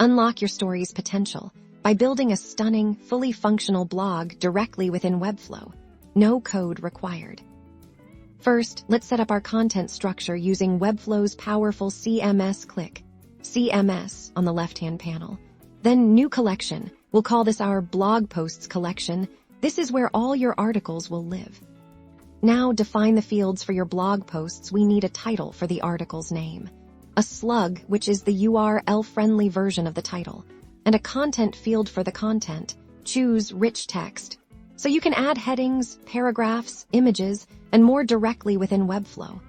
Unlock your story's potential by building a stunning, fully functional blog directly within Webflow. No code required. First, let's set up our content structure using Webflow's powerful CMS. Click CMS on the left-hand panel. Then New Collection. We'll call this our Blog Posts collection. This is where all your articles will live. Now define the fields for your blog posts. We need a title for the article's name, a slug, which is the URL-friendly version of the title, and a content field for the content. Choose Rich Text, so you can add headings, paragraphs, images, and more directly within Webflow.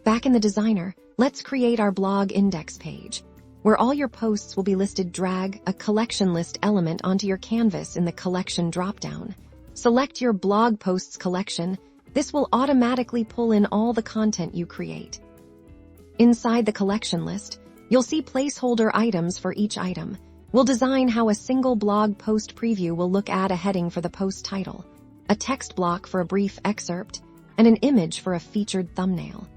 Back in the designer, let's create our blog index page, where all your posts will be listed. Drag a collection list element onto your canvas in the collection dropdown. Select your blog posts collection. This will automatically pull in all the content you create. Inside the collection list, you'll see placeholder items for each item. We'll design how a single blog post preview will look. Add a heading for the post title, a text block for a brief excerpt, and an image for a featured thumbnail.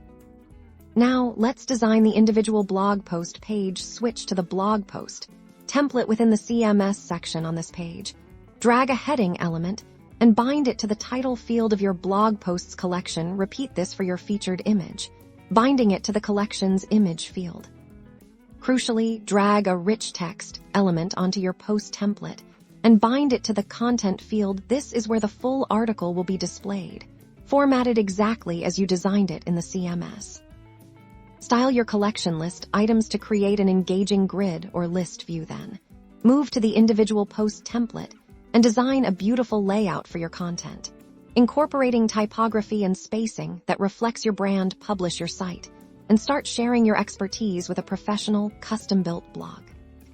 Now, let's design the individual blog post page. Switch to the blog post template within the CMS section on this page. Drag a heading element and bind it to the title field of your blog posts collection. Repeat this for your featured image, binding it to the collection's image field. Crucially, drag a rich text element onto your post template and bind it to the content field. This is where the full article will be displayed, formatted exactly as you designed it in the CMS. Style your collection list items to create an engaging grid or list view. Then, move to the individual post template and design a beautiful layout for your content, incorporating typography and spacing that reflects your brand. Publish your site and start sharing your expertise with a professional, custom-built blog.